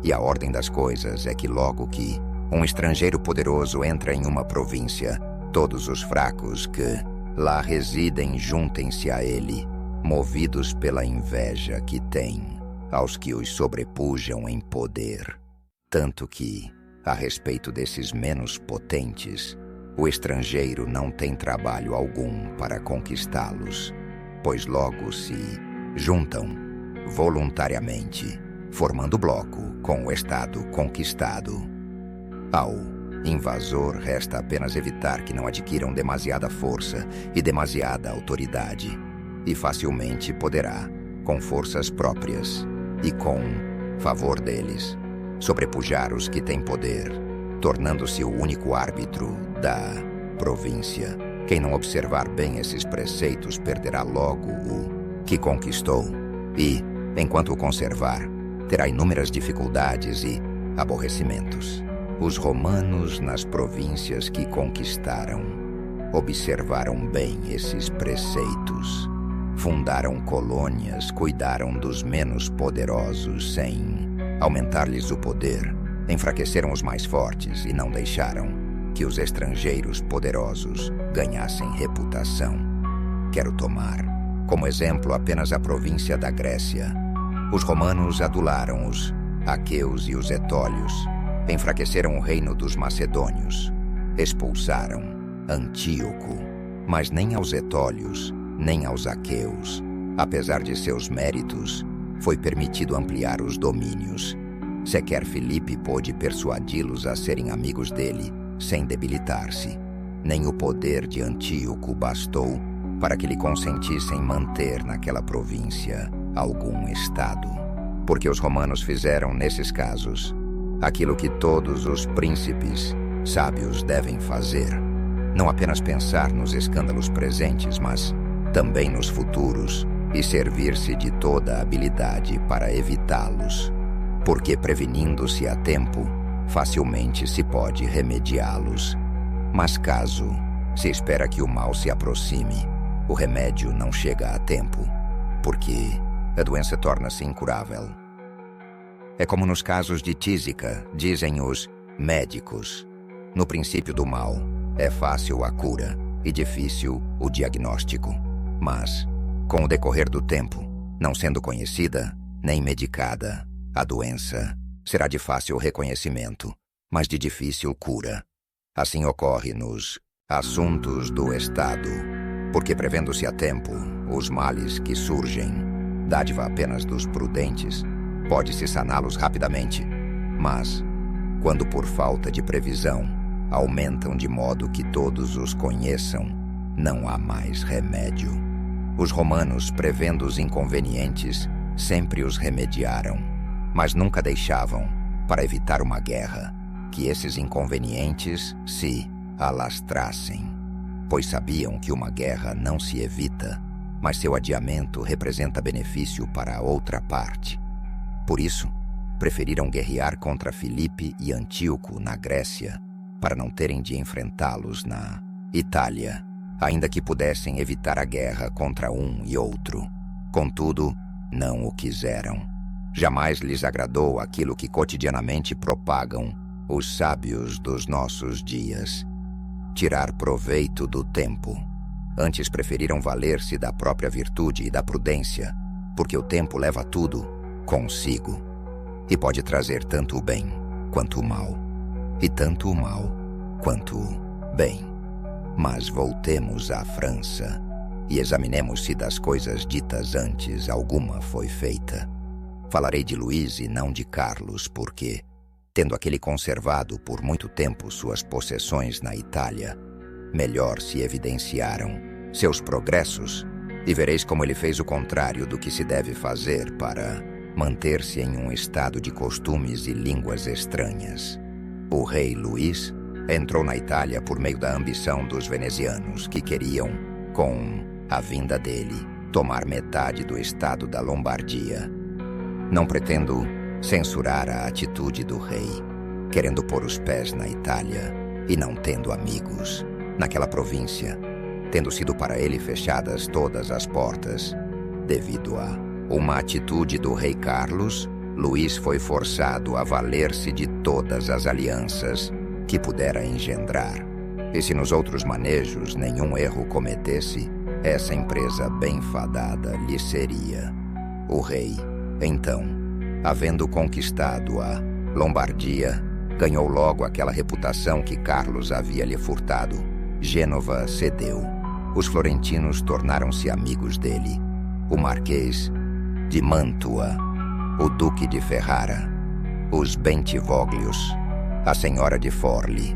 E a ordem das coisas é que logo que um estrangeiro poderoso entra em uma província, todos os fracos que lá residem juntem-se a ele, movidos pela inveja que tem aos que os sobrepujam em poder. Tanto que, a respeito desses menos potentes, o estrangeiro não tem trabalho algum para conquistá-los, pois logo se juntam voluntariamente, formando bloco com o estado conquistado. Ao invasor resta apenas evitar que não adquiram demasiada força e demasiada autoridade, e facilmente poderá, com forças próprias e com favor deles, sobrepujar os que têm poder, tornando-se o único árbitro da província. Quem não observar bem esses preceitos perderá logo o que conquistou e, enquanto o conservar, terá inúmeras dificuldades e aborrecimentos. Os romanos, nas províncias que conquistaram, observaram bem esses preceitos. Fundaram colônias, cuidaram dos menos poderosos sem aumentar-lhes o poder, enfraqueceram os mais fortes e não deixaram que os estrangeiros poderosos ganhassem reputação. Quero tomar como exemplo apenas a província da Grécia. Os romanos adularam os aqueus e os etólios, enfraqueceram o reino dos macedônios, expulsaram Antíoco, mas nem aos etólios, nem aos aqueus, apesar de seus méritos, foi permitido ampliar os domínios. Sequer Filipe pôde persuadi-los a serem amigos dele, sem debilitar-se. Nem o poder de Antíoco bastou para que lhe consentissem manter naquela província algum estado. Porque os romanos fizeram, nesses casos, aquilo que todos os príncipes sábios devem fazer. Não apenas pensar nos escândalos presentes, mas também nos futuros, e servir-se de toda a habilidade para evitá-los. Porque, prevenindo-se a tempo, facilmente se pode remediá-los. Mas caso se espera que o mal se aproxime, o remédio não chega a tempo, porque a doença torna-se incurável. É como nos casos de tísica, dizem os médicos. No princípio do mal, é fácil a cura e difícil o diagnóstico. Mas, com o decorrer do tempo, não sendo conhecida nem medicada, a doença será de fácil reconhecimento, mas de difícil cura. Assim ocorre nos assuntos do Estado, porque prevendo-se a tempo os males que surgem, dádiva apenas dos prudentes, pode-se saná-los rapidamente, mas, quando por falta de previsão, aumentam de modo que todos os conheçam, não há mais remédio. Os romanos, prevendo os inconvenientes, sempre os remediaram, mas nunca deixavam, para evitar uma guerra, que esses inconvenientes se alastrassem, pois sabiam que uma guerra não se evita, mas seu adiamento representa benefício para a outra parte. Por isso, preferiram guerrear contra Filipe e Antíoco na Grécia, para não terem de enfrentá-los na Itália, ainda que pudessem evitar a guerra contra um e outro. Contudo, não o quiseram. Jamais lhes agradou aquilo que cotidianamente propagam os sábios dos nossos dias: tirar proveito do tempo. Antes preferiram valer-se da própria virtude e da prudência, porque o tempo leva tudo consigo, e pode trazer tanto o bem quanto o mal, e tanto o mal quanto o bem. Mas voltemos à França e examinemos se das coisas ditas antes alguma foi feita. Falarei de Luís e não de Carlos, porque, tendo aquele conservado por muito tempo suas possessões na Itália, melhor se evidenciaram seus progressos, e vereis como ele fez o contrário do que se deve fazer para manter-se em um estado de costumes e línguas estranhas. O rei Luís entrou na Itália por meio da ambição dos venezianos, que queriam, com a vinda dele, tomar metade do estado da Lombardia. Não pretendo censurar a atitude do rei, querendo pôr os pés na Itália e não tendo amigos naquela província, tendo sido para ele fechadas todas as portas, devido a uma atitude do rei Carlos Luís foi forçado a valer-se de todas as alianças que pudera engendrar. E se nos outros manejos nenhum erro cometesse, essa empresa bem fadada lhe seria. O rei, então, havendo conquistado a Lombardia, ganhou logo aquela reputação que Carlos havia lhe furtado. Gênova cedeu. Os florentinos tornaram-se amigos dele. O Marquês de Mantua, o Duque de Ferrara, os Bentivoglios, a Senhora de Forli,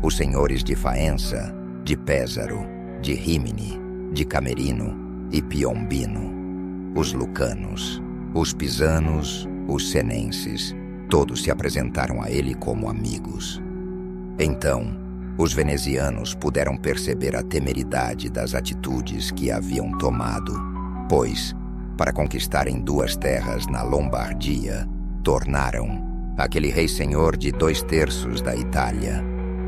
os senhores de Faenza, de Pesaro, de Rimini, de Camerino e Piombino, os Lucanos, os Pisanos, os Senenses, todos se apresentaram a ele como amigos. Então, os venezianos puderam perceber a temeridade das atitudes que haviam tomado, pois, para conquistarem 2 terras na Lombardia, tornaram aquele rei senhor de 2/3 da Itália.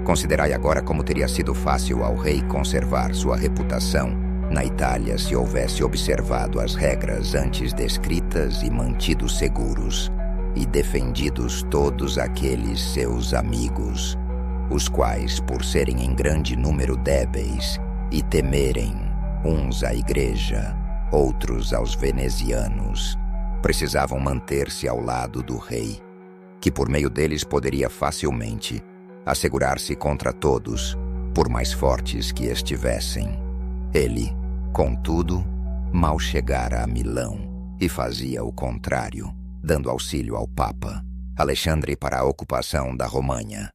Considerai agora como teria sido fácil ao rei conservar sua reputação na Itália se houvesse observado as regras antes descritas e mantido seguros e defendidos todos aqueles seus amigos, os quais, por serem em grande número débeis e temerem uns à igreja, outros aos venezianos, precisavam manter-se ao lado do rei, que por meio deles poderia facilmente assegurar-se contra todos, por mais fortes que estivessem. Ele, contudo, mal chegara a Milão e fazia o contrário, dando auxílio ao Papa Alexandre para a ocupação da Romanha.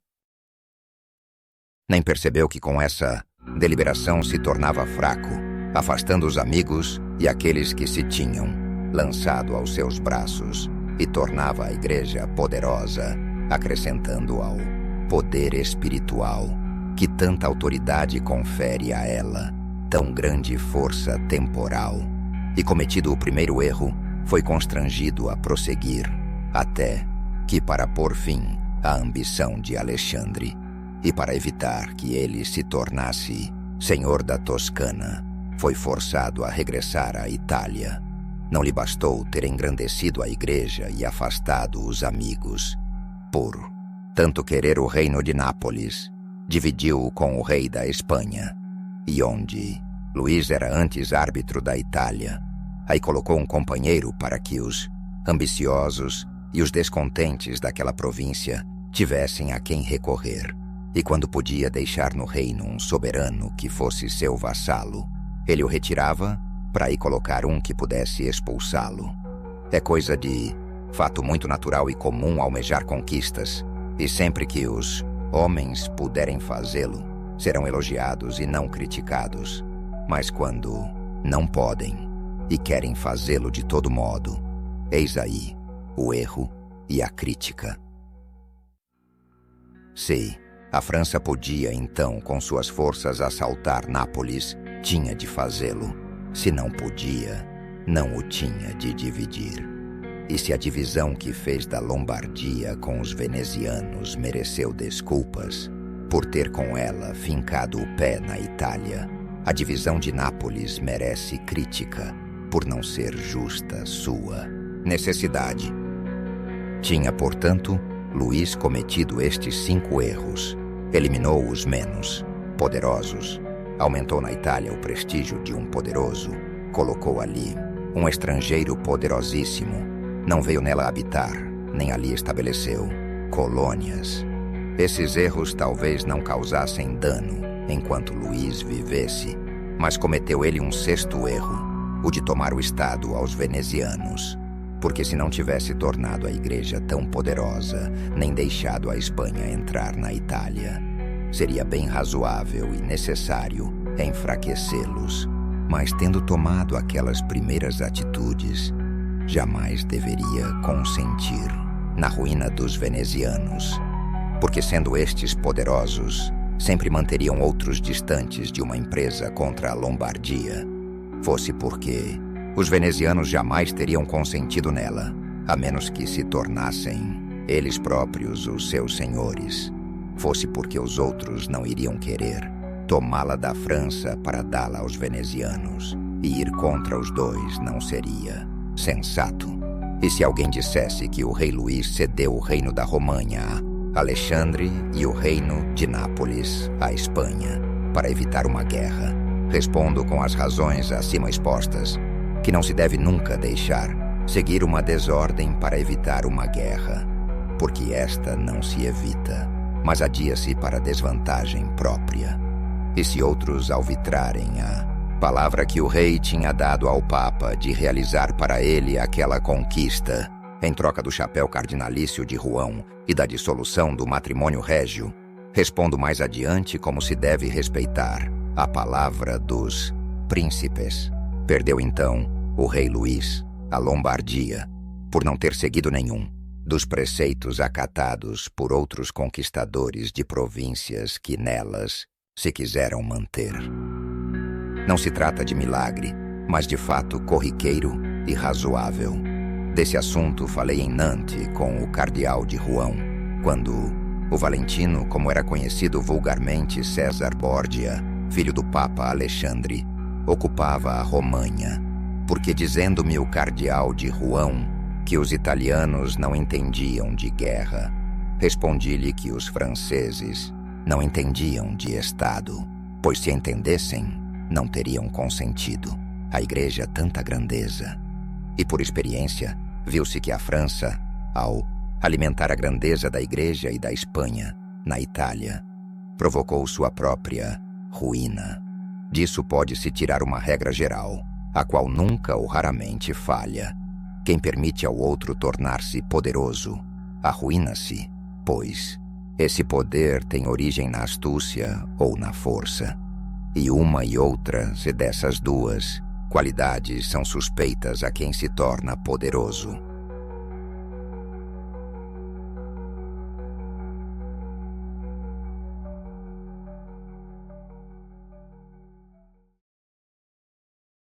Nem percebeu que com essa deliberação se tornava fraco, afastando os amigos e aqueles que se tinham lançado aos seus braços, e tornava a igreja poderosa, acrescentando ao poder espiritual que tanta autoridade confere a ela tão grande força temporal. E cometido o primeiro erro, foi constrangido a prosseguir, até que, para pôr fim à ambição de Alexandre e para evitar que ele se tornasse senhor da Toscana, foi forçado a regressar à Itália. Não lhe bastou ter engrandecido a igreja e afastado os amigos. Por tanto querer o reino de Nápoles, dividiu-o com o rei da Espanha, e onde Luís era antes árbitro da Itália, aí colocou um companheiro para que os ambiciosos e os descontentes daquela província tivessem a quem recorrer, e quando podia deixar no reino um soberano que fosse seu vassalo, ele o retirava para aí colocar um que pudesse expulsá-lo. É coisa de fato muito natural e comum almejar conquistas, e sempre que os homens puderem fazê-lo, serão elogiados e não criticados. Mas quando não podem e querem fazê-lo de todo modo, eis aí o erro e a crítica. Se a França podia então com suas forças assaltar Nápoles, tinha de fazê-lo. Se não podia, não o tinha de dividir. E se a divisão que fez da Lombardia com os venezianos mereceu desculpas, por ter com ela fincado o pé na Itália, a divisão de Nápoles merece crítica, por não ser justa sua necessidade. Tinha, portanto, Luís cometido estes 5 erros. Eliminou os menos poderosos, aumentou na Itália o prestígio de um poderoso, colocou ali um estrangeiro poderosíssimo, não veio nela habitar, nem ali estabeleceu colônias. Esses erros talvez não causassem dano enquanto Luís vivesse, mas cometeu ele um 6º erro, o de tomar o Estado aos venezianos, porque se não tivesse tornado a igreja tão poderosa, nem deixado a Espanha entrar na Itália, seria bem razoável e necessário enfraquecê-los, mas tendo tomado aquelas primeiras atitudes, jamais deveria consentir na ruína dos venezianos, porque sendo estes poderosos, sempre manteriam outros distantes de uma empresa contra a Lombardia, fosse porque os venezianos jamais teriam consentido nela, a menos que se tornassem eles próprios os seus senhores, fosse porque os outros não iriam querer tomá-la da França para dá-la aos venezianos, e ir contra os dois não seria sensato. E se alguém dissesse que o rei Luís cedeu o reino da Romanha a Alexandre e o reino de Nápoles à Espanha para evitar uma guerra, respondo com as razões acima expostas, que não se deve nunca deixar seguir uma desordem para evitar uma guerra, porque esta não se evita, mas adia-se para desvantagem própria. E se outros alvitrarem a palavra que o rei tinha dado ao Papa de realizar para ele aquela conquista, em troca do chapéu cardinalício de Rouen e da dissolução do matrimônio régio, respondo mais adiante como se deve respeitar a palavra dos príncipes. Perdeu então o rei Luís a Lombardia por não ter seguido nenhum dos preceitos acatados por outros conquistadores de províncias que nelas se quiseram manter. Não se trata de milagre, mas de fato corriqueiro e razoável. Desse assunto falei em Nantes com o cardeal de Rouen, quando o Valentino, como era conhecido vulgarmente César Borgia, filho do Papa Alexandre, ocupava a Romanha, porque dizendo-me o cardeal de Rouen que os italianos não entendiam de guerra, respondi-lhe que os franceses não entendiam de Estado, pois se entendessem, não teriam consentido a Igreja tanta grandeza. E por experiência, viu-se que a França, ao alimentar a grandeza da Igreja e da Espanha na Itália, provocou sua própria ruína. Disso pode-se tirar uma regra geral, a qual nunca ou raramente falha. Quem permite ao outro tornar-se poderoso, arruína-se, pois esse poder tem origem na astúcia ou na força. E uma e outra, se dessas duas qualidades são suspeitas a quem se torna poderoso,